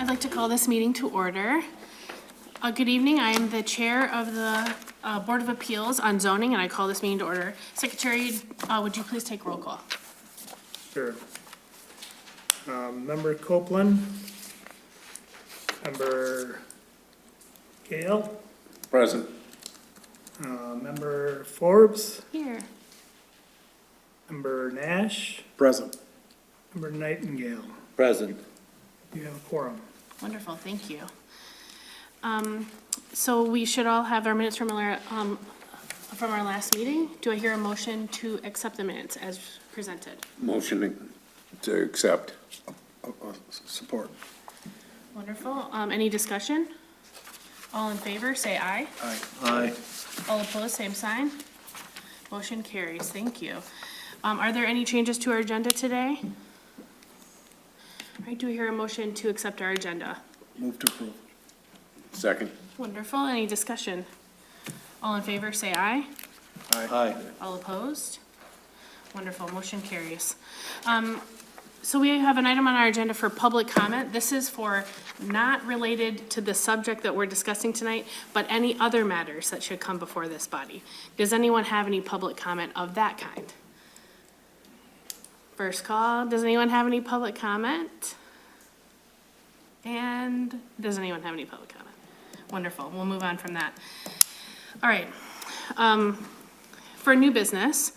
I'd like to call this meeting to order. Good evening. I am the chair of the Board of Appeals on zoning, and I call this meeting to order. Secretary, would you please take roll call? Sure. Member Copeland. Member Gale. Present. Member Forbes. Here. Member Nash. Present. Member Nightingale. Present. You have a quorum. Wonderful, thank you. So we should all have our minutes from our last meeting. Do I hear a motion to accept the minutes as presented? Motion to accept. Support. Wonderful. Any discussion? All in favor, say aye. Aye. Aye. All opposed, same sign. Motion carries. Thank you. Are there any changes to our agenda today? All right, do we hear a motion to accept our agenda? Move to approve. Second. Wonderful. Any discussion? All in favor, say aye. Aye. All opposed? Wonderful. Motion carries. So we have an item on our agenda for public comment. This is for not related to the subject that we're discussing tonight, but any other matters that should come before this body. Does anyone have any public comment of that kind? First call. Does anyone have any public comment? And does anyone have any public comment? Wonderful. We'll move on from that. All right. For new business,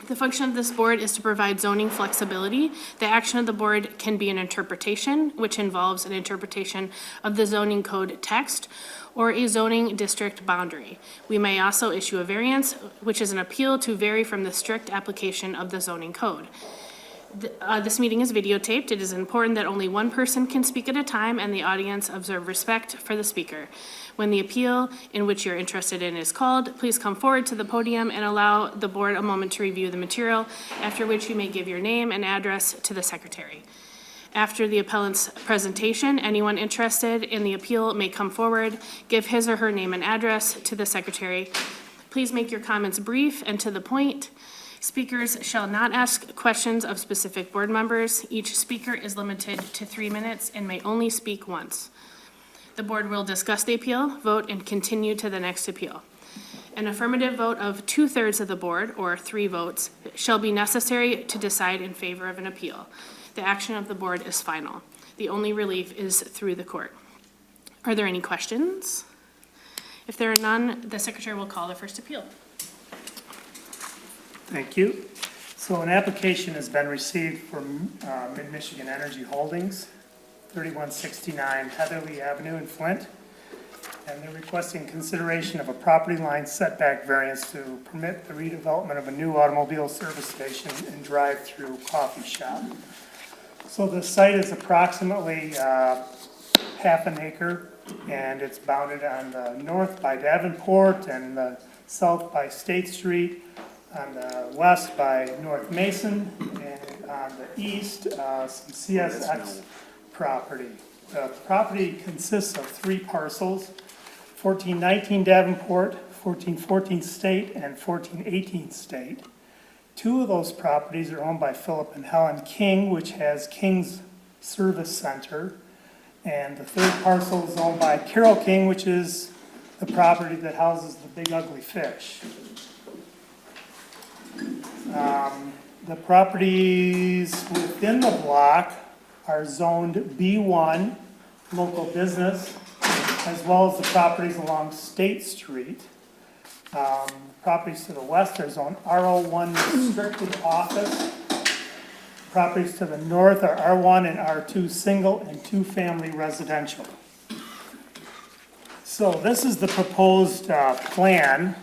the function of this board is to provide zoning flexibility. The action of the board can be an interpretation, which involves an interpretation of the zoning code text or a zoning district boundary. We may also issue a variance, which is an appeal to vary from the strict application of the zoning code. This meeting is videotaped. It is important that only one person can speak at a time and the audience observe respect for the speaker. When the appeal in which you're interested in is called, please come forward to the podium and allow the board a moment to review the material, after which you may give your name and address to the secretary. After the appellant's presentation, anyone interested in the appeal may come forward, give his or her name and address to the secretary. Please make your comments brief and to the point. Speakers shall not ask questions of specific board members. Each speaker is limited to 3 minutes and may only speak once. The board will discuss the appeal, vote, and continue to the next appeal. An affirmative vote of 2/3 of the board, or 3 votes, shall be necessary to decide in favor of an appeal. The action of the board is final. The only relief is through the court. Are there any questions? If there are none, the secretary will call the first appeal. Thank you. So an application has been received from Mid-Michigan Energy Holdings, 3169 Heatherly Avenue in Flint. And they're requesting consideration of a property line setback variance to permit the redevelopment of a new automobile service station and drive-through coffee shop. So the site is approximately half an acre, and it's bounded on the north by Davenport and the south by State Street, on the west by North Mason, and on the east, some CSX property. The property consists of 3 parcels, 1419 Davenport, 1414 State, and 1418 State. 2 of those properties are owned by Philip and Helen King, which has King's Service Center. And the 3rd parcel is owned by Carol King, which is the property that houses the Big Ugly Fish. The properties within the block are zoned B1, local business, as well as the properties along State Street. Properties to the west are zoned R01 restricted office. Properties to the north are R1 and R2 single and 2-family residential. So this is the proposed plan.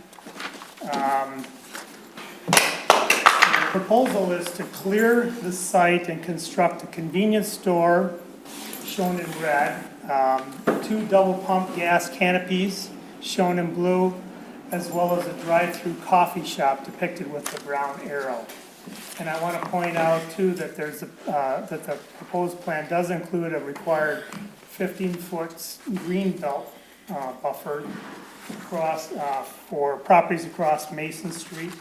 The proposal is to clear the site and construct a convenience store, shown in red, 2 double pump gas canopies, shown in blue, as well as a drive-through coffee shop depicted with the brown arrow. And I want to point out too that there's that the proposed plan does include a required 15-foot green belt buffer across for properties across Mason Street,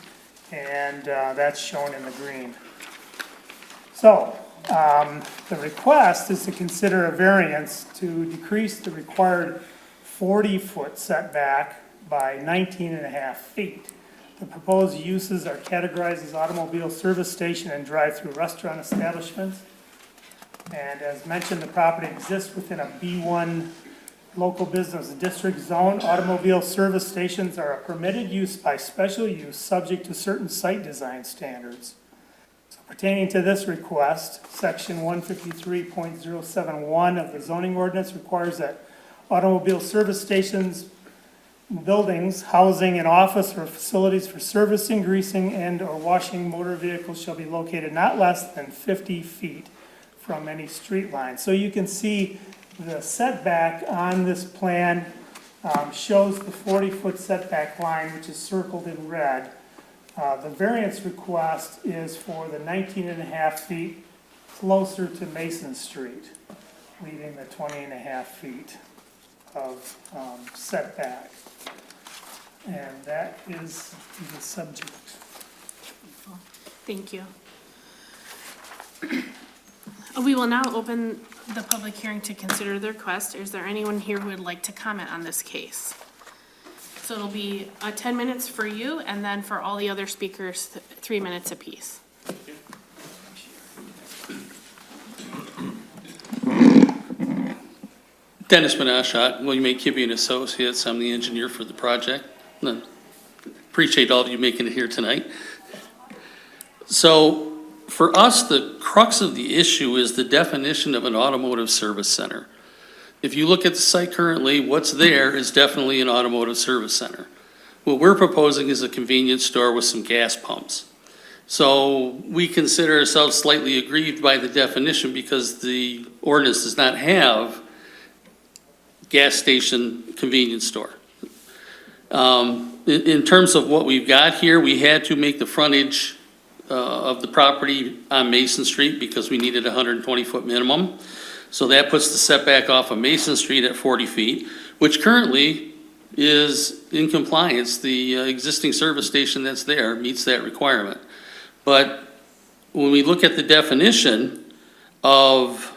and that's shown in the green. So The request is to consider a variance to decrease the required 40-foot setback by 19.5 feet. The proposed uses are categorized as automobile service station and drive-through restaurant establishments. And as mentioned, the property exists within a B1 local business district zone. Automobile service stations are a permitted use by special use, subject to certain site design standards. So pertaining to this request, section 153.071 of the zoning ordinance requires that automobile service stations, buildings, housing, and office or facilities for servicing, greasing, and/or washing motor vehicles shall be located not less than 50 feet from any street line. So you can see the setback on this plan shows the 40-foot setback line, which is circled in red. The variance request is for the 19.5 feet closer to Mason Street, leaving the 20.5 feet of setback. And that is the subject. Thank you. We will now open the public hearing to consider the request. Is there anyone here who would like to comment on this case? So it'll be 10 minutes for you, and then for all the other speakers, 3 minutes apiece. Dennis Menashat, William A. Kibbe and Associates. I'm the engineer for the project. Appreciate all of you making it here tonight. So for us, the crux of the issue is the definition of an automotive service center. If you look at the site currently, what's there is definitely an automotive service center. What we're proposing is a convenience store with some gas pumps. So we consider ourselves slightly aggrieved by the definition because the ordinance does not have gas station convenience store. In terms of what we've got here, we had to make the frontage of the property on Mason Street because we needed a 120-foot minimum. So that puts the setback off of Mason Street at 40 feet, which currently is in compliance. The existing service station that's there meets that requirement. But when we look at the definition of,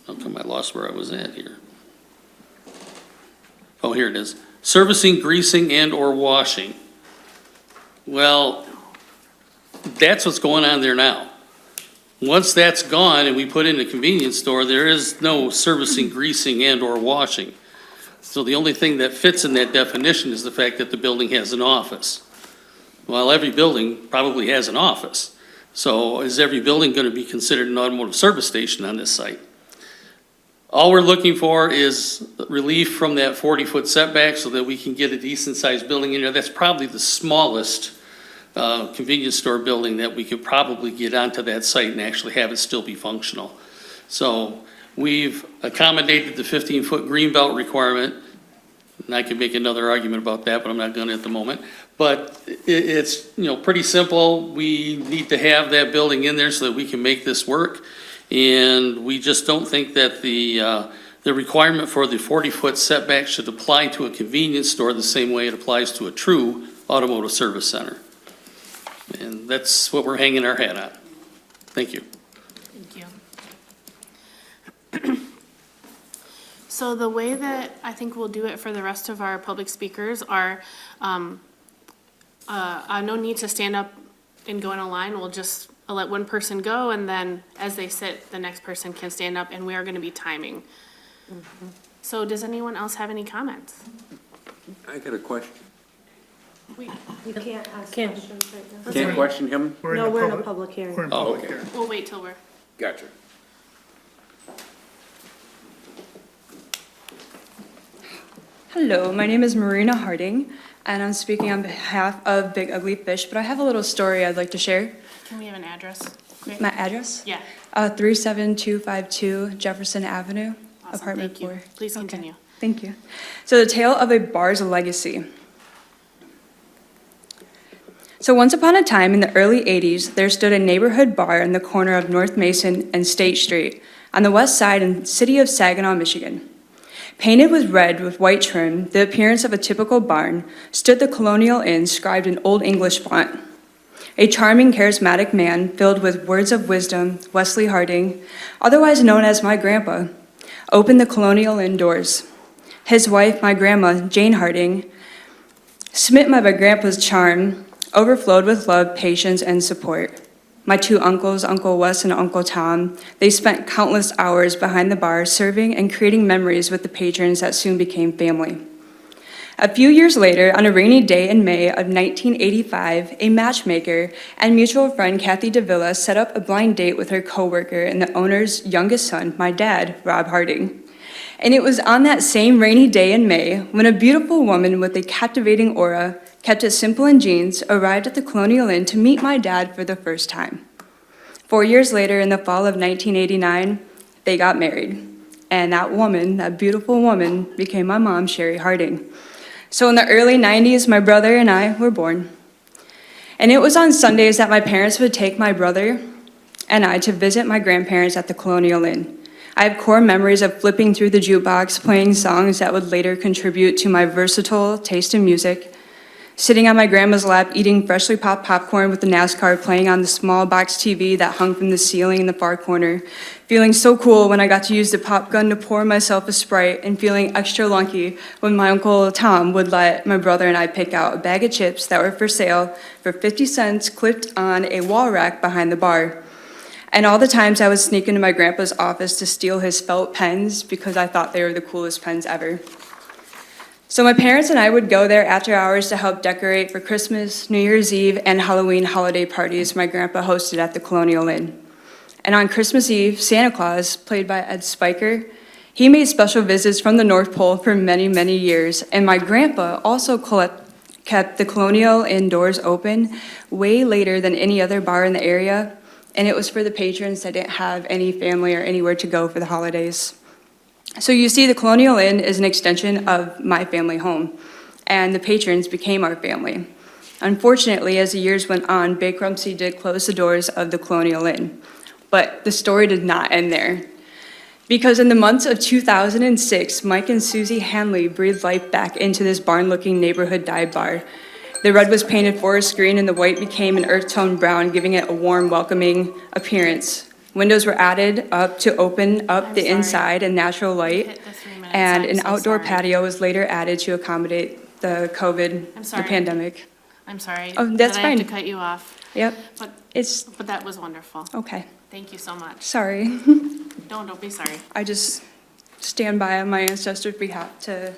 how come I lost where I was at here? Oh, here it is. Servicing, greasing, and/or washing. Well, that's what's going on there now. Once that's gone and we put in a convenience store, there is no servicing, greasing, and/or washing. So the only thing that fits in that definition is the fact that the building has an office. Well, every building probably has an office. So is every building going to be considered an automotive service station on this site? All we're looking for is relief from that 40-foot setback so that we can get a decent-sized building in there. That's probably the smallest convenience store building that we could probably get onto that site and actually have it still be functional. So we've accommodated the 15-foot greenbelt requirement, and I could make another argument about that, but I'm not going to at the moment. But it's pretty simple. We need to have that building in there so that we can make this work. And we just don't think that the requirement for the 40-foot setback should apply to a convenience store the same way it applies to a true automotive service center. And that's what we're hanging our hat on. Thank you. Thank you. So the way that I think we'll do it for the rest of our public speakers are, no need to stand up and go in a line. We'll just let one person go, and then as they sit, the next person can stand up, and we are going to be timing. So does anyone else have any comments? I got a question. Wait, You can't ask questions right now. Can't question him? No, we're in a public hearing. We're in Oh, public okay. hearing. we'll wait till we're, Gotcha. Hello, my name is Marina Harding, and I'm speaking on behalf of Big Ugly Fish, but I have a little story I'd like to share. can we have an address? quick? My address? Yeah. 37252 Jefferson Avenue, Awesome, apartment thank you. 4. Please Okay, continue. thank you. So the tale of a bar's legacy. So once upon a time in the early 80s, there stood a neighborhood bar in the corner of North Mason and State Street on the west side in the city of Saginaw, Michigan. Painted with red with white trim, the appearance of a typical barn, stood the Colonial Inn inscribed in Old English font. A charming, charismatic man filled with words of wisdom, Wesley Harding, otherwise known as my grandpa, opened the Colonial Inn doors. His wife, my grandma, Jane Harding, smitten by my grandpa's charm, overflowed with love, patience, and support. My two uncles, Uncle Wes and Uncle Tom, they spent countless hours behind the bar serving and creating memories with the patrons that soon became family. A few years later, on a rainy day in May of 1985, a matchmaker and mutual friend, Kathy DeVilla, set up a blind date with her coworker and the owner's youngest son, my dad, Rob Harding. And it was on that same rainy day in May when a beautiful woman with a captivating aura, kept it simple in jeans, arrived at the Colonial Inn to meet my dad for the first time. 4 years later, in the fall of 1989, they got married. And that woman, that beautiful woman, became my mom, Sherry Harding. So in the early 90s, my brother and I were born. And it was on Sundays that my parents would take my brother and I to visit my grandparents at the Colonial Inn. I have core memories of flipping through the jukebox, playing songs that would later contribute to my versatile taste in music, sitting on my grandma's lap, eating freshly popped popcorn with the NASCAR playing on the small box TV that hung from the ceiling in the far corner, feeling so cool when I got to use the pop gun to pour myself a Sprite, and feeling extra lucky when my Uncle Tom would let my brother and I pick out a bag of chips that were for sale for 50 cents clipped on a wall rack behind the bar. And all the times I would sneak into my grandpa's office to steal his felt pens because I thought they were the coolest pens ever. So my parents and I would go there after hours to help decorate for Christmas, New Year's Eve, and Halloween holiday parties my grandpa hosted at the Colonial Inn. And on Christmas Eve, Santa Claus, played by Ed Spiker, he made special visits from the North Pole for many, many years. And my grandpa also kept the Colonial Inn doors open way later than any other bar in the area. And it was for the patrons that didn't have any family or anywhere to go for the holidays. So you see, the Colonial Inn is an extension of my family home, and the patrons became our family. Unfortunately, as the years went on, bankruptcy did close the doors of the Colonial Inn, but the story did not end there. Because in the months of 2006, Mike and Susie Hanley breathed life back into this barn-looking neighborhood dive bar. The red was painted forest green and the white became an earth tone brown, giving it a warm, welcoming appearance. Windows were added up to open up the inside and natural light, Hit the 3 minutes. and I'm an so outdoor sorry. patio was later added to accommodate the COVID, I'm the sorry. pandemic. I'm sorry. Oh, that's that I have to fine. cut you off, Yep, but it's, that was wonderful. okay, Thank you so much. sorry. Don't be sorry. I just stand by on my ancestors' behalf to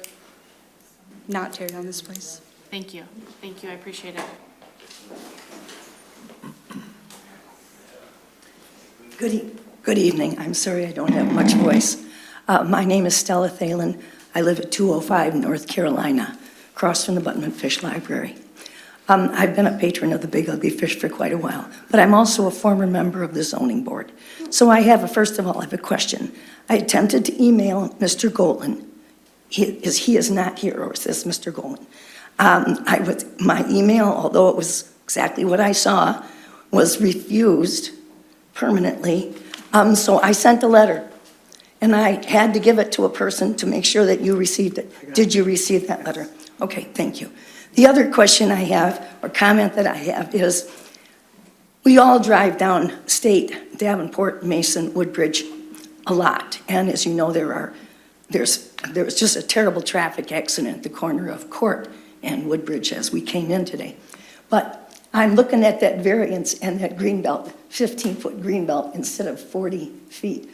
not tear down this place. Thank you. Thank you. I appreciate it. Good evening. I'm sorry I don't have much voice. My name is Stella Thalen. I live at 205 North Carolina, across from the Button Fish Library. I've been a patron of the Big Ugly Fish for quite a while, but I'm also a former member of the zoning board. So first of all, I have a question. I attempted to email Mr. Golan. He is not here, or is this Mr. Golan? My email, although it was exactly what I saw, was refused permanently. So I sent a letter, and I had to give it to a person to make sure that you received it. Did you receive that letter? Okay, thank you. The other question I have, or comment that I have, is we all drive down State, Davenport, Mason, Woodbridge a lot. And as you know, there was just a terrible traffic accident at the corner of Court and Woodbridge as we came in today. But I'm looking at that variance and that green belt, 15-foot green belt instead of 40 feet.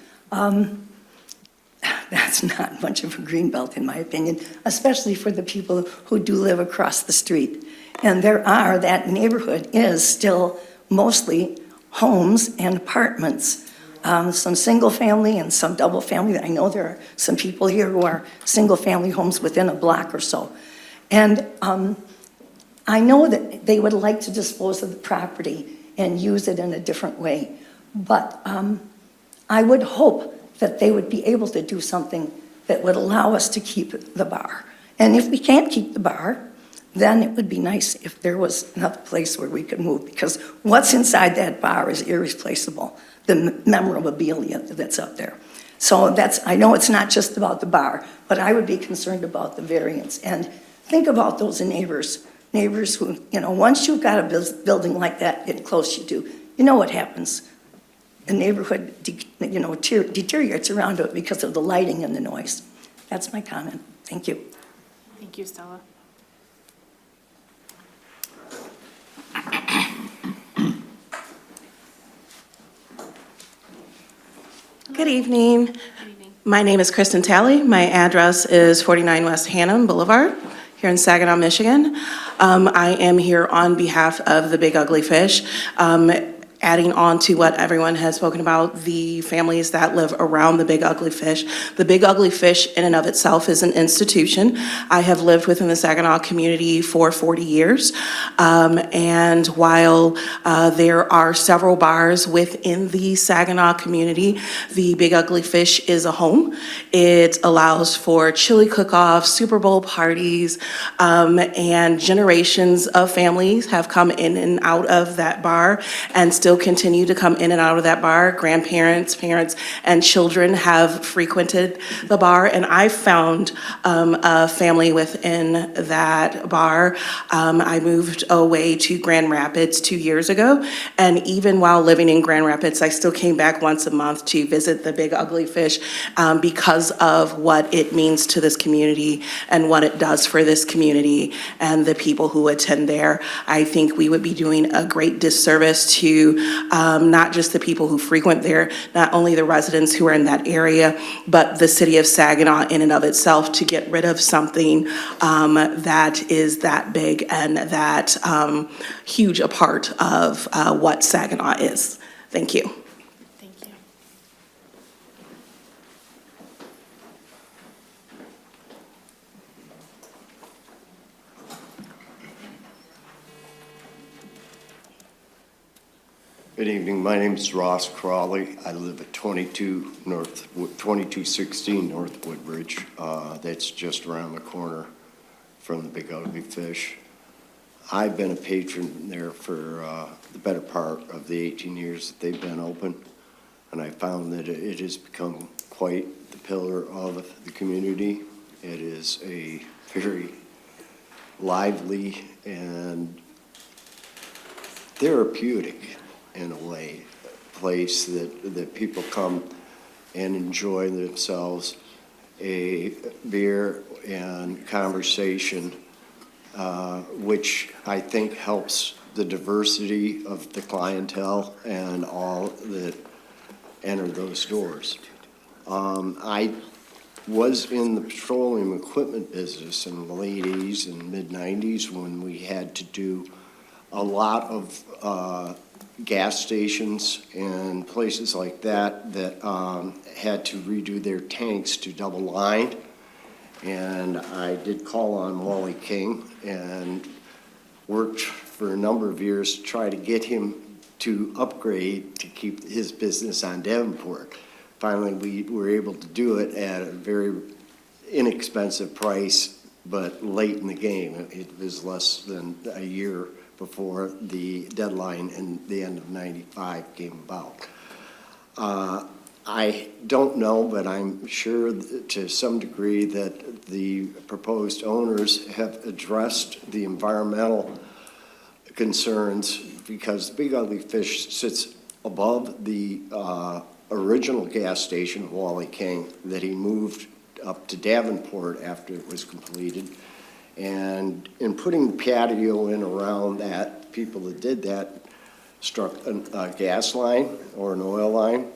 That's not much of a green belt, in my opinion, especially for the people who do live across the street. And that neighborhood is still mostly homes and apartments, some single family and some double family. I know there are some people here who are single family homes within a block or so. And I know that they would like to dispose of the property and use it in a different way, but I would hope that they would be able to do something that would allow us to keep the bar. And if we can't keep the bar, then it would be nice if there was another place where we could move, because what's inside that bar is irreplaceable, the memorabilia that's up there. So I know it's not just about the bar, but I would be concerned about the variance. And think about those neighbors neighbors who, once you've got a building like that getting close to you, you know what happens. The neighborhood, deteriorates around it because of the lighting and the noise. That's my comment. Thank you. Thank you, Stella. Good evening. Good evening. My name is Kristen Talley. My address is 49 West Hannum Boulevard here in Saginaw, Michigan. I am here on behalf of the Big Ugly Fish. Adding on to what everyone has spoken about, the families that live around the Big Ugly Fish. The Big Ugly Fish in and of itself is an institution. I have lived within the Saginaw community for 40 years. And while there are several bars within the Saginaw community, the Big Ugly Fish is a home. It allows for chili cook-offs, Super Bowl parties, and generations of families have come in and out of that bar and still continue to come in and out of that bar. Grandparents, parents, and children have frequented the bar, and I found a family within that bar. I moved away to Grand Rapids 2 years ago, and even while living in Grand Rapids, I still came back once a month to visit the Big Ugly Fish because of what it means to this community and what it does for this community and the people who attend there. I think we would be doing a great disservice to not just the people who frequent there, not only the residents who are in that area, but the city of Saginaw in and of itself to get rid of something that is that big and that huge a part of what Saginaw is. Thank you. Thank you. Good evening. My name is Ross Crawley. I live at 2216 North Woodbridge. That's just around the corner from the Big Ugly Fish. I've been a patron there for the better part of the 18 years that they've been open, and I found that it has become quite the pillar of the community. It is a very lively and therapeutic, in a way, place that people come and enjoy themselves, a beer and conversation, which I think helps the diversity of the clientele and all that enter those doors. I was in the petroleum equipment business in the late 80s and mid 90s when we had to do a lot of gas stations and places like that had to redo their tanks to double line. And I did call on Wally King and worked for a number of years to try to get him to upgrade to keep his business on Davenport. Finally, we were able to do it at a very inexpensive price, but late in the game. It was less than a year before the deadline in the end of '95 came about. I don't know, but I'm sure to some degree that the proposed owners have addressed the environmental concerns because the Big Ugly Fish sits above the original gas station of Wally King that he moved up to Davenport after it was completed. And in putting the patio in around that, people that did that struck a gas line or an oil line,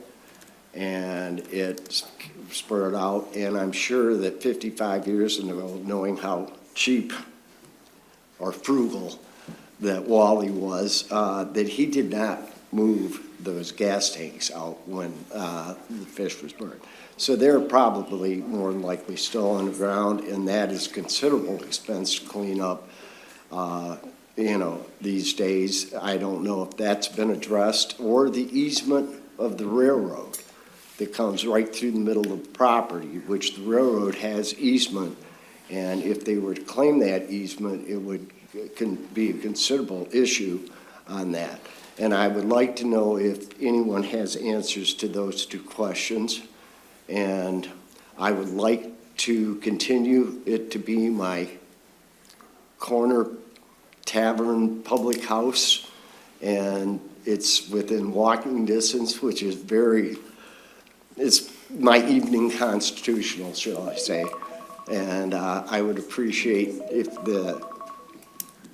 and it spurred out. And I'm sure that 55 years ago, knowing how cheap or frugal that Wally was, that he did not move those gas tanks out when the fish was burned. So they're probably more than likely still underground, and that is considerable expense to clean up, these days. I don't know if that's been addressed, or the easement of the railroad that comes right through the middle of the property, which the railroad has easement, and if they were to claim that easement, can be a considerable issue on that. And I would like to know if anyone has answers to those two questions. And I would like to continue it to be my corner tavern public house, and it's within walking distance, which is it's my evening constitutional, shall I say. And I would appreciate if the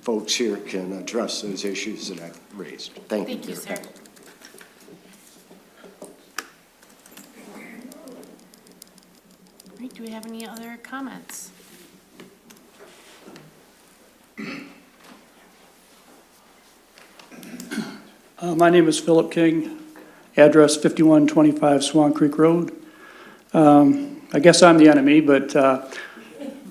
folks here can address those issues that I've raised. Thank you. Thank you, sir. All right, do we have any other comments? My name is Philip King, address 5125 Swan Creek Road. I guess I'm the enemy, but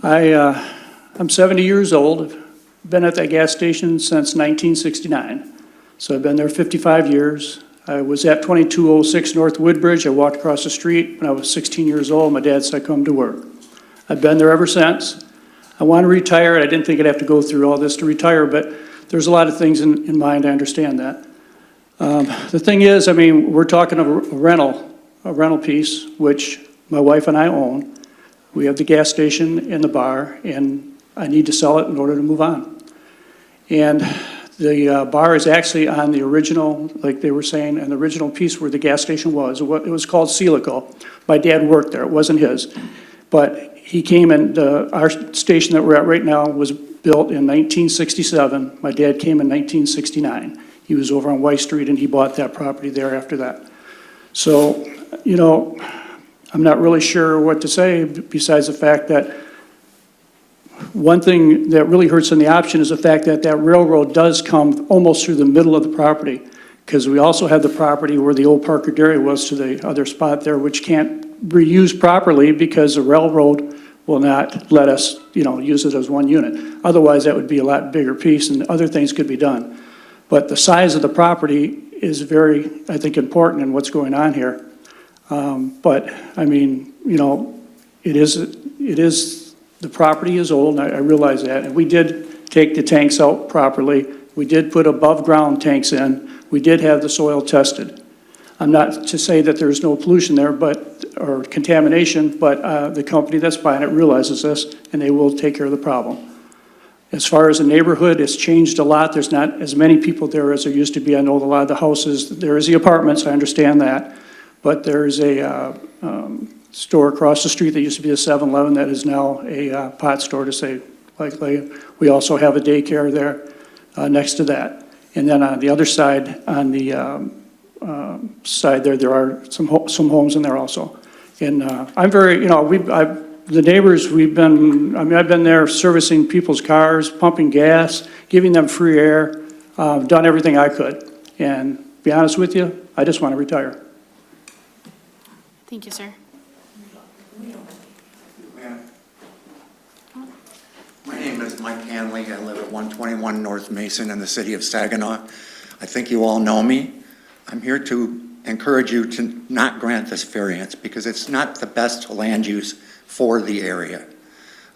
I'm 70 years old, been at that gas station since 1969. So I've been there 55 years. I was at 2206 North Woodbridge. I walked across the street when I was 16 years old. My dad said, come to work. I've been there ever since. I want to retire. I didn't think I'd have to go through all this to retire, but there's a lot of things in mind. I understand that. The thing is, I mean, we're talking of a rental piece, which my wife and I own. We have the gas station and the bar, and I need to sell it in order to move on. And the bar is actually on the original, like they were saying, and the original piece where the gas station was. It was called Celico. My dad worked there. It wasn't his. But he came and our station that we're at right now was built in 1967. My dad came in 1969. He was over on White Street, and he bought that property there after that. So, you know, I'm not really sure what to say besides the fact that one thing that really hurts in the option is the fact that that railroad does come almost through the middle of the property, because we also have the property where the old Parker Dairy was to the other spot there, which can't be used properly because the railroad will not let us, you know, use it as one unit. Otherwise, that would be a lot bigger piece, and other things could be done. But the size of the property is very, I think, important in what's going on here. But, I mean, you know, it is, the property is old, and I realize that. And we did take the tanks out properly. We did put above-ground tanks in. We did have the soil tested. I'm not to say that there's no pollution there, or contamination, but the company that's buying it realizes this, and they will take care of the problem. As far as the neighborhood, it's changed a lot. There's not as many people there as there used to be. I know a lot of the houses, there is the apartments, I understand that. But there's a store across the street that used to be a 7-Eleven that is now a pot store, to say likely. We also have a daycare there next to that. And then on the other side, on the side there are some homes in there also. And I'm very, you know, the neighbors, I've been there servicing people's cars, pumping gas, giving them free air, done everything I could. And to be honest with you, I just want to retire. Thank you, sir. My name is Mike Hanley. I live at 121 North Mason in the city of Saginaw. I think you all know me. I'm here to encourage you to not grant this variance because it's not the best land use for the area.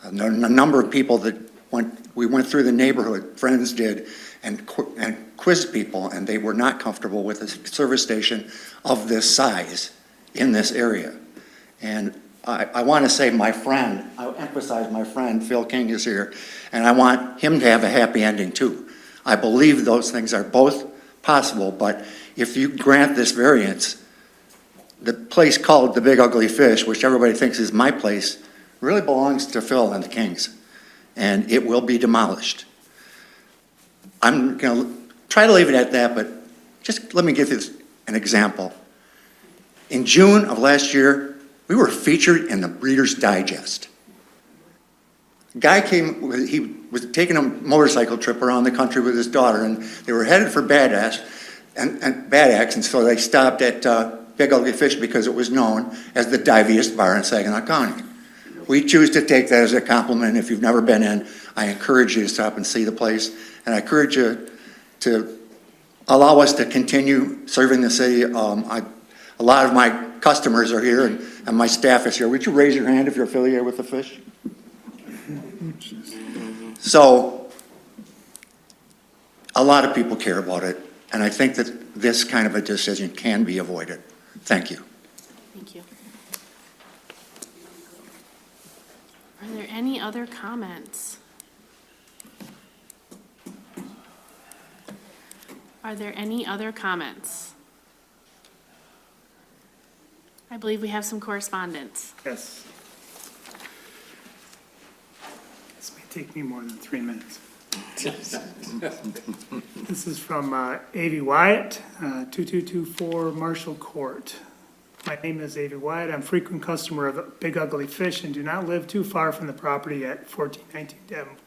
A number of people that we went through the neighborhood, friends did, and quizzed people, and they were not comfortable with a service station of this size in this area. And I want to say my friend, I emphasize my friend, Phil King is here, and I want him to have a happy ending too. I believe those things are both possible, but if you grant this variance, the place called the Big Ugly Fish, which everybody thinks is my place, really belongs to Phil and the Kings, and it will be demolished. I'm going to try to leave it at that, but just let me give you an example. In June of last year, we were featured in the Breeder's Digest. A guy came, he was taking a motorcycle trip around the country with his daughter, and they were headed for Bad Axe, and so they stopped at Big Ugly Fish because it was known as the diviest bar in Saginaw County. We choose to take that as a compliment. If you've never been in, I encourage you to stop and see the place, and I encourage you to allow us to continue serving the city. A lot of my customers are here, and my staff is here. Would you raise your hand if you're affiliated with the fish? So, a lot of people care about it, and I think that this kind of a decision can be avoided. Thank you. Thank you. Are there any other comments? Are there any other comments? I believe we have some correspondence. Yes. This may take me more than 3 minutes. This is from A.V. Wyatt, 2224 Marshall Court. My name is A.V. Wyatt. I'm a frequent customer of Big Ugly Fish and do not live too far from the property at 1419 Davenport.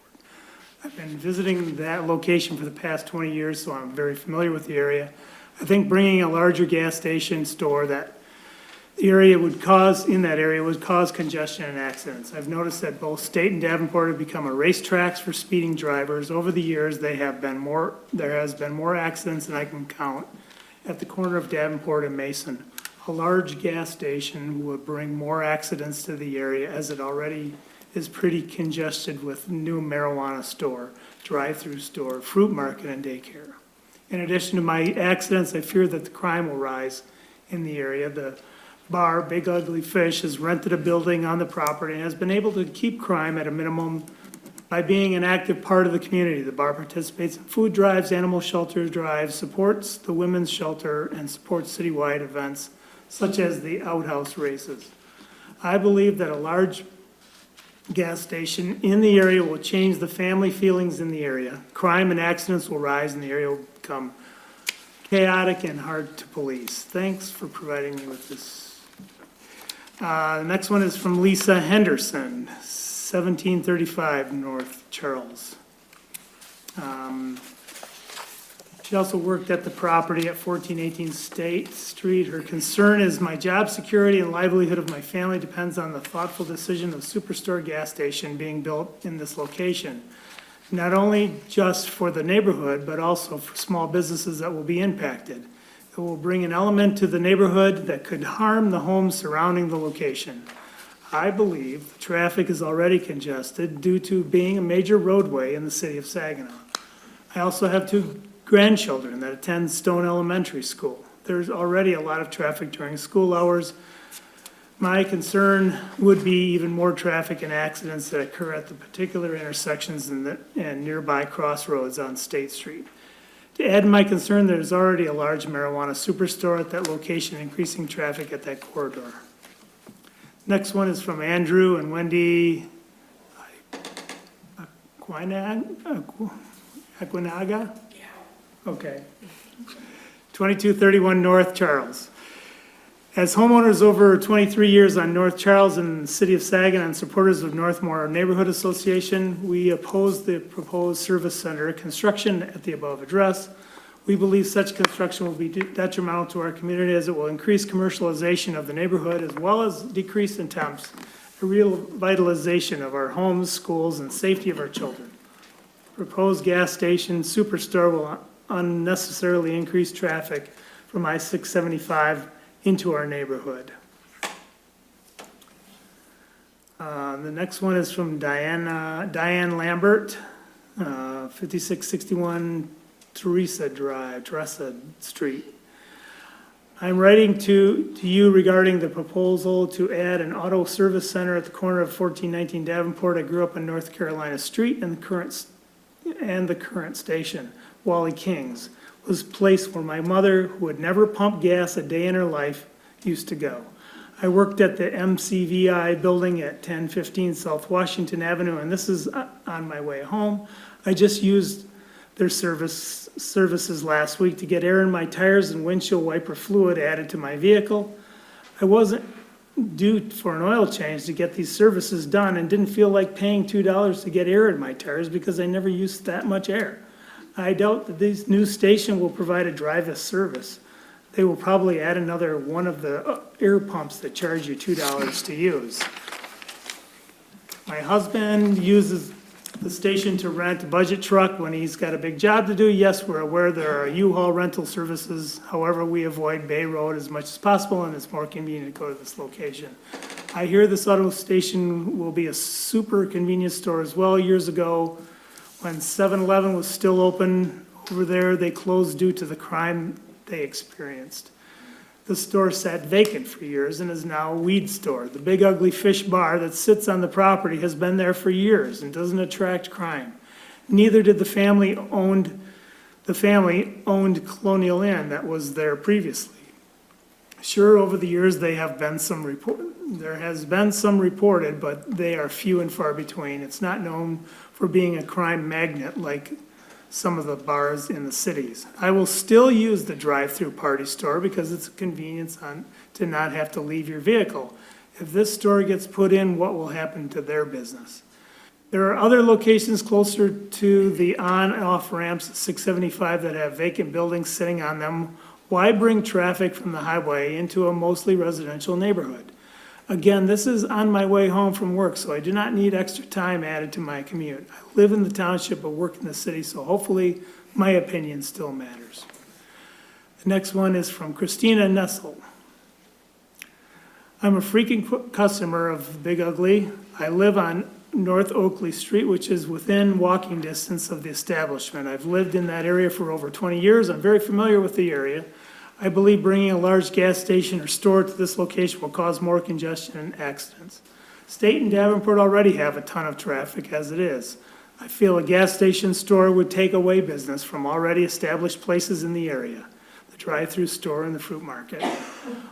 I've been visiting that location for the past 20 years, so I'm very familiar with the area. I think bringing a larger gas station store that the area would cause, in that area would cause congestion and accidents. I've noticed that both State and Davenport have become a racetracks for speeding drivers. Over the years, there has been more accidents than I can count at the corner of Davenport and Mason. A large gas station would bring more accidents to the area as it already is pretty congested with new marijuana store, drive-through store, fruit market, and daycare. In addition to my accidents, I fear that the crime will rise in the area. The bar, Big Ugly Fish, has rented a building on the property and has been able to keep crime at a minimum by being an active part of the community. The bar participates in food drives, animal shelter drives, supports the women's shelter, and supports citywide events such as the outhouse races. I believe that a large gas station in the area will change the family feelings in the area. Crime and accidents will rise and the area will become chaotic and hard to police. Thanks for providing me with this. The next one is from Lisa Henderson, 1735 North Charles. She also worked at the property at 1418 State Street. Her concern is my job security and livelihood of my family depends on the thoughtful decision of Superstore gas station being built in this location. Not only just for the neighborhood, but also for small businesses that will be impacted. It will bring an element to the neighborhood that could harm the homes surrounding the location. I believe the traffic is already congested due to being a major roadway in the city of Saginaw. I also have 2 grandchildren that attend Stone Elementary School. There's already a lot of traffic during school hours. My concern would be even more traffic and accidents that occur at the particular intersections and nearby crossroads on State Street. To add to my concern, there's already a large marijuana superstore at that location, increasing traffic at that corridor. Next one is from Andrew and Wendy Aquinaga? Okay. 2231 North Charles. As homeowners over 23 years on North Charles in the city of Saginaw and supporters of Northmore Neighborhood Association, we oppose the proposed service center construction at the above address. We believe such construction will be detrimental to our community as it will increase commercialization of the neighborhood as well as decrease in temps, a real vitalization of our homes, schools, and safety of our children. Proposed gas station superstore will unnecessarily increase traffic from I-675 into our neighborhood. The next one is from Diane Lambert, 5661 Teresa Street. I'm writing to you regarding the proposal to add an auto service center at the corner of 1419 Davenport. I grew up on North Carolina Street and the current station, Wally King's, was a place where my mother, who had never pumped gas a day in her life, used to go. I worked at the MCVI building at 1015 South Washington Avenue, and this is on my way home. I just used their services last week to get air in my tires and windshield wiper fluid added to my vehicle. I wasn't due for an oil change to get these services done and didn't feel like paying $2 to get air in my tires because I never used that much air. I doubt that this new station will provide a drive-us service. They will probably add another one of the air pumps that charge you $2 to use. My husband uses the station to rent a budget truck when he's got a big job to do. Yes, we're aware there are U-Haul rental services. However, we avoid Bay Road as much as possible, and it's more convenient to go to this location. I hear this auto station will be a super convenience store as well. Years ago, when 7-Eleven was still open over there, they closed due to the crime they experienced. The store sat vacant for years and is now a weed store. The Big Ugly Fish bar that sits on the property has been there for years and doesn't attract crime. Neither did the family owned the family owned Colonial Inn that was there previously. Sure, over the years, there has been some reported, but they are few and far between. It's not known for being a crime magnet like some of the bars in the cities. I will still use the drive-through party store because it's a convenience to not have to leave your vehicle. If this store gets put in, what will happen to their business? There are other locations closer to the on and off ramps at 675 that have vacant buildings sitting on them. Why bring traffic from the highway into a mostly residential neighborhood? Again, this is on my way home from work, so I do not need extra time added to my commute. I live in the township but work in the city, so hopefully my opinion still matters. The next one is from Christina Nessel. I'm a frequent customer of Big Ugly. I live on North Oakley Street, which is within walking distance of the establishment. I've lived in that area for over 20 years. I'm very familiar with the area. I believe bringing a large gas station or store to this location will cause more congestion and accidents. State and Davenport already have a ton of traffic as it is. I feel a gas station store would take away business from already established places in the area, the drive-through store and the fruit market.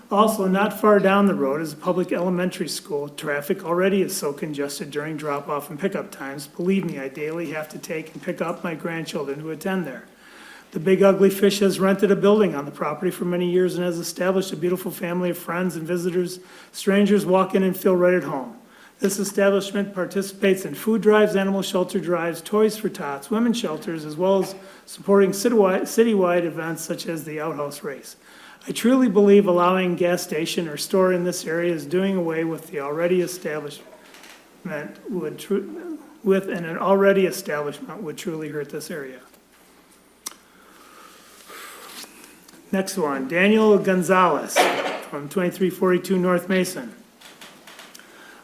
Also, not far down the road is a public elementary school. Traffic already is so congested during drop-off and pickup times. Believe me, I daily have to take and pick up my grandchildren who attend there. The Big Ugly Fish has rented a building on the property for many years and has established a beautiful family of friends and visitors. Strangers walk in and feel right at home. This establishment participates in food drives, animal shelter drives, Toys for Tots, women's shelters, as well as supporting citywide events such as the Outhouse Race. I truly believe allowing gas station or store in this area is doing away with the already establishment an already establishment would truly hurt this area. Next one, Daniel Gonzalez from 2342 North Mason.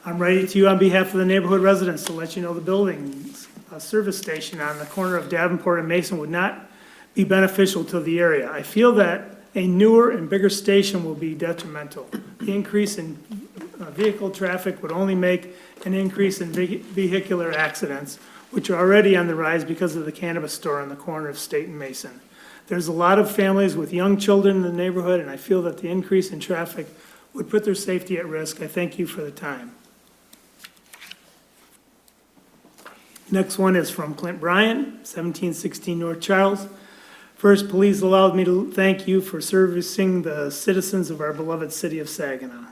I'm writing to you on behalf of the neighborhood residents to let you know the building's service station on the corner of Davenport and Mason would not be beneficial to the area. I feel that a newer and bigger station will be detrimental. The increase in vehicle traffic would only make an increase in vehicular accidents, which are already on the rise because of the cannabis store on the corner of State and Mason. There's a lot of families with young children in the neighborhood, and I feel that the increase in traffic would put their safety at risk. I thank you for the time. Next one is from Clint Bryant, 1716 North Charles. First, please allow me to thank you for servicing the citizens of our beloved city of Saginaw.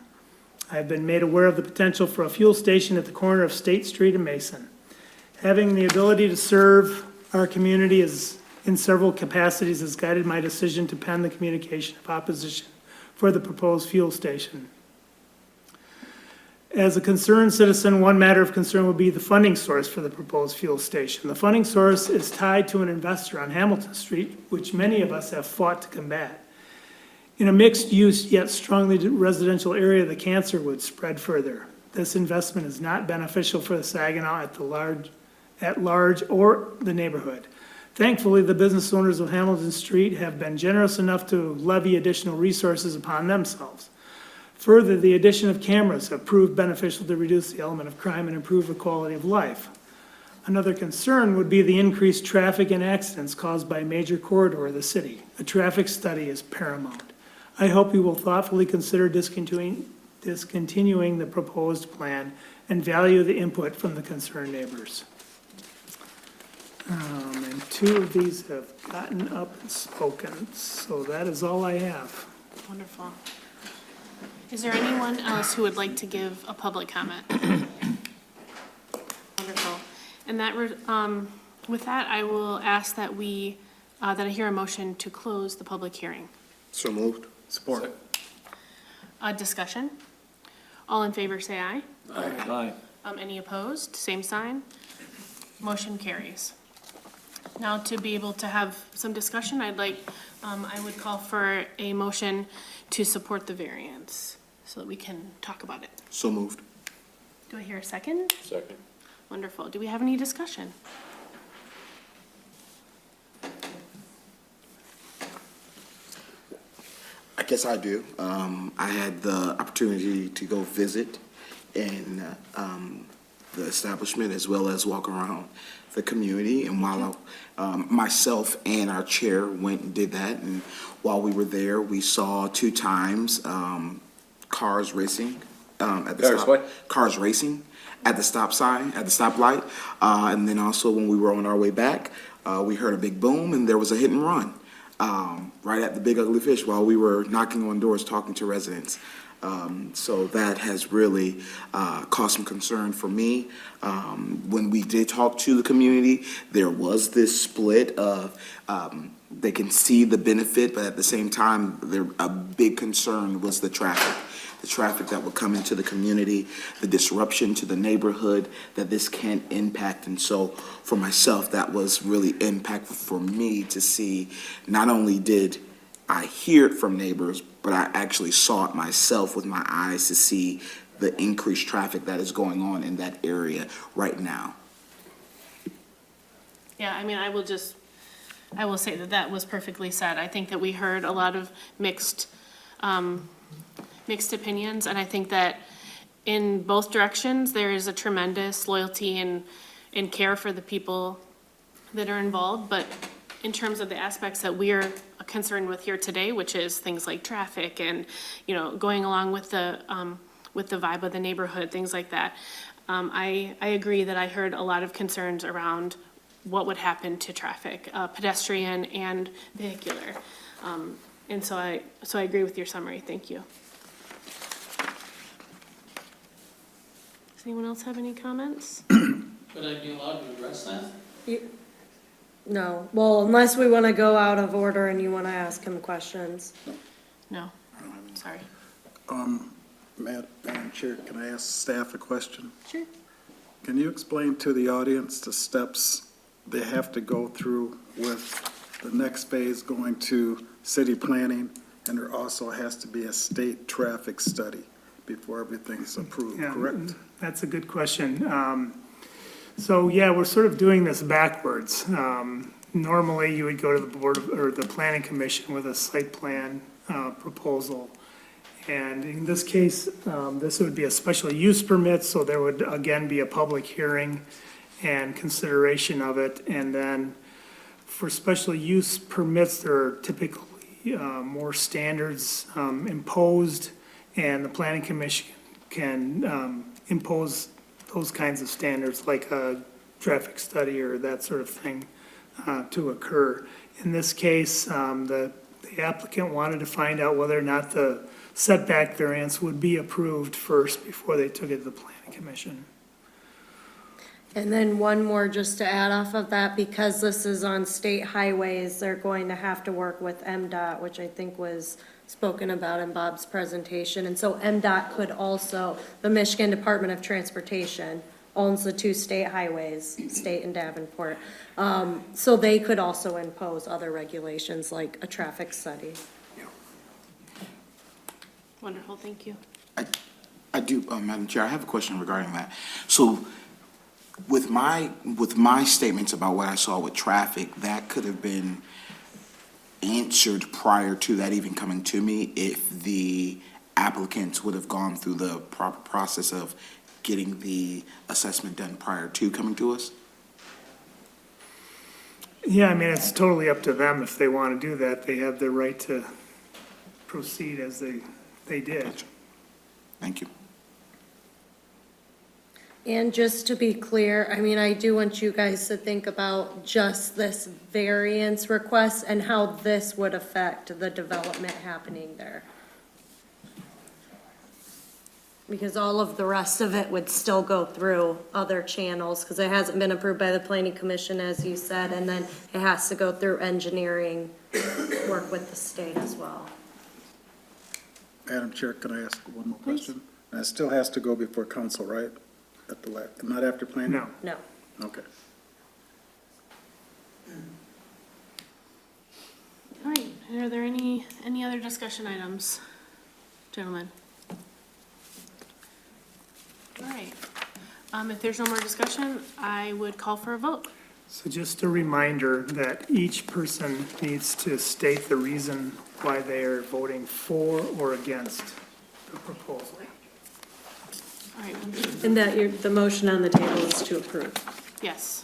I have been made aware of the potential for a fuel station at the corner of State Street and Mason. Having the ability to serve our community in several capacities has guided my decision to pen the communication of opposition for the proposed fuel station. As a concerned citizen, one matter of concern would be the funding source for the proposed fuel station. The funding source is tied to an investor on Hamilton Street, which many of us have fought to combat. In a mixed-use yet strongly residential area, the cancer would spread further. This investment is not beneficial for the Saginaw at large or the neighborhood. Thankfully, the business owners of Hamilton Street have been generous enough to levy additional resources upon themselves. Further, the addition of cameras have proved beneficial to reduce the element of crime and improve the quality of life. Another concern would be the increased traffic and accidents caused by a major corridor of the city. A traffic study is paramount. I hope you will thoughtfully consider discontinuing the proposed plan and value the input from the concerned neighbors. And two of these have gotten up and spoken, so that is all I have. Wonderful. Is there anyone else who would like to give a public comment? Wonderful. And that, with that, I will ask that that I hear a motion to close the public hearing. So moved. Support. Discussion? All in favor, say aye. Aye. Any opposed? Same sign. Motion carries. Now, to be able to have some discussion, I would call for a motion to support the variance so that we can talk about it. So moved. Do I hear a second? Second. Wonderful. Do we have any discussion? I guess I do. I had the opportunity to go visit in the the establishment as well as walk around the community. And while myself and our chair went and did that, and while we were there, we saw 2 times cars racing at the Cars stop. what? Cars racing at the stop sign, at the stoplight. And then also when we were on our way back, we heard a big boom and there was a hit and run right at the Big Ugly Fish while we were knocking on doors, talking to residents. So that has really caused some concern for me. When we did talk to the community, there was this split of they can see the benefit, but at the same time, a big concern was the traffic that would come into the community, the disruption to the neighborhood that this can impact. And so for myself, that was really impactful for me to see. Not only did I hear it from neighbors, but I actually saw it myself with my eyes to see the increased traffic that is going on in that area right now. Yeah, I mean, I will say that that was perfectly said. I think that we heard a lot of mixed opinions, and I think that in both directions, there is a tremendous loyalty and care for the people that are involved, but in terms of the aspects that we're concerned with here today, which is things like traffic and, you know, going along with the vibe of the neighborhood, things like that, I agree that I heard a lot of concerns around what would happen to traffic, pedestrian and vehicular. And so I agree with your summary. Thank you. Does anyone else have any comments? Could I be allowed to address that? No, well, unless we want to go out of order and you want to ask him questions. No, sorry. Madam Chair, can I ask staff a question? Sure. Can you explain to the audience the steps they have to go through with the next phase going to city planning? And there also has to be a state traffic study before everything's approved, Yeah, correct? That's a good question. So, yeah, we're sort of doing this backwards. Normally, you would go to the board or the planning commission with a site plan proposal. And in this case, this would be a special use permit, so there would again be a public hearing and consideration of it. And then for special use permits, there are typically more standards imposed, and the planning commission can impose those kinds of standards, like a traffic study or that sort of thing, to occur. In this case, the applicant wanted to find out whether or not the setback variance would be approved first before they took it to the planning commission. And then one more just to add off of that, because this is on state highways, they're going to have to work with MDOT, which I think was spoken about in Bob's presentation. And so MDOT could also, the Michigan Department of Transportation owns the 2 state highways, State and Davenport. So they could also impose other regulations like a traffic study. Wonderful, thank you. I do, Madam Chair, I have a question regarding that. So with my statements about what I saw with traffic, that could have been answered prior to that even coming to me if the applicants would have gone through the proper process of getting the assessment done prior to coming to us? Yeah, I mean, it's totally up to them if they want to do that. They have the right to proceed as they did. Gotcha. Thank you. And just to be clear, I mean, I do want you guys to think about just this variance request and how this would affect the development happening there. Because all of the rest of it would still go through other channels, because it hasn't been approved by the planning commission, as you said, and then it has to go through engineering, work with the state as well. Madam Chair, can I ask one more question? And it still has to go before council, right? At the not after planning? No. No. Okay. All right, are there any other discussion items, gentlemen? All right, if there's no more discussion, I would call for a vote. So just a reminder that each person needs to state the reason why they are voting for or against the proposal. All right, And that the motion on the table is to approve. yes,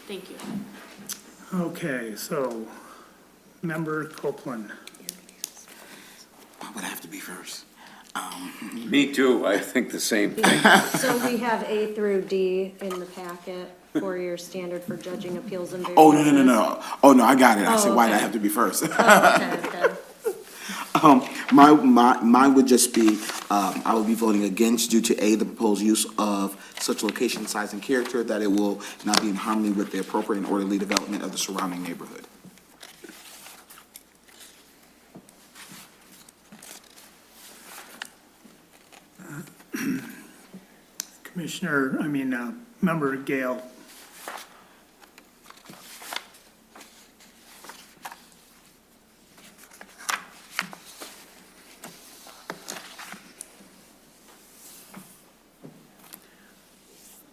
thank you. Okay, so, Member Copeland. I would have to be first. Me too, I think the same thing. So we have A through D in the packet for your standard for judging appeals and Oh, variances. no. Oh, no, I got it. I said, Oh, why did I okay. have to be first? Okay. Mine would just be, I would be voting against due to A, the proposed use of such location, size, and character that it will not be in harmony with the appropriate and orderly development of the surrounding neighborhood. Member Gale.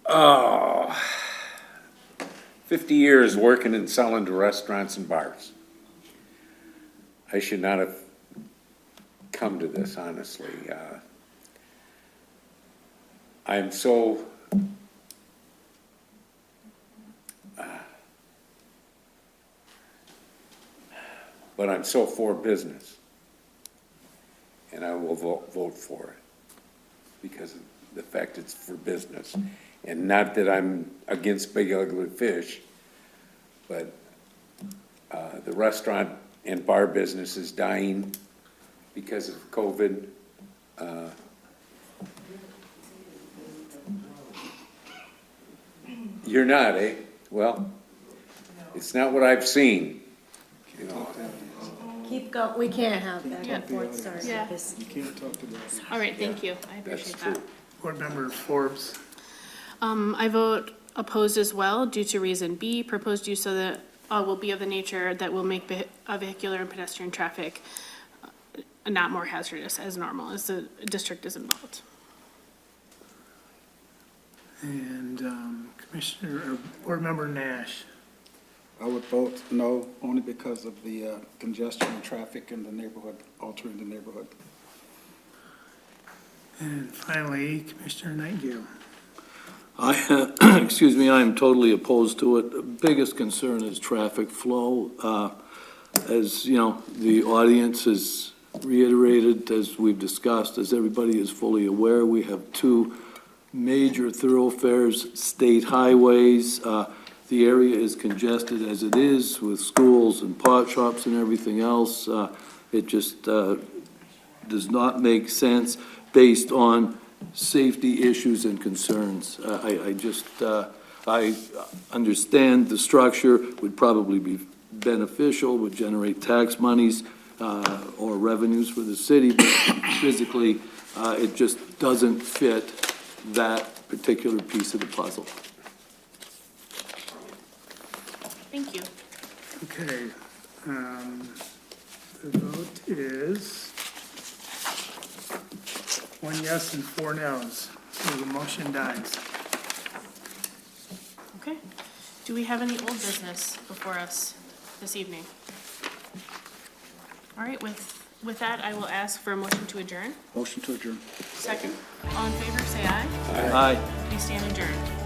Oh, 50 years working and selling to restaurants and bars. I should not have come to this, honestly. I'm so, but I'm so for business. And I will vote for it because of the fact it's for business. And not that I'm against Big Ugly Fish, but the restaurant and bar business is dying because of COVID. You're not, eh? Well, it's not what I've seen, you know. Keep going, we can't have back Yeah. and forth, sorry. Yeah. This- You can't talk to them. All right, thank you, I That's appreciate true. that. Board Member Forbes. I vote opposed as well due to reason B, proposed use of the, will be of the nature that will make vehicular and pedestrian traffic not more hazardous as normal as the district is involved. And Board Member Nash. I would vote no, only because of the congestion and traffic in the neighborhood, altering the neighborhood. And finally, Commissioner Nightingale. Excuse me, I am totally opposed to it. The biggest concern is traffic flow. As, you know, the audience has reiterated, as we've discussed, as everybody is fully aware, we have two major thoroughfares, state highways. The area is congested as it is with schools and pot shops and everything else. It just does not make sense based on safety issues and concerns. I understand the structure would probably be beneficial, would generate tax monies or revenues for the city, but physically, it just doesn't fit that particular piece of the puzzle. Thank you. Okay, the vote is 1 yes and 4 no's, so the motion dies. Okay. Do we have any old business before us this evening? All right, with that, I will ask for a motion to adjourn. Motion to adjourn. Second. All in favor, say aye. Aye. We stand adjourned.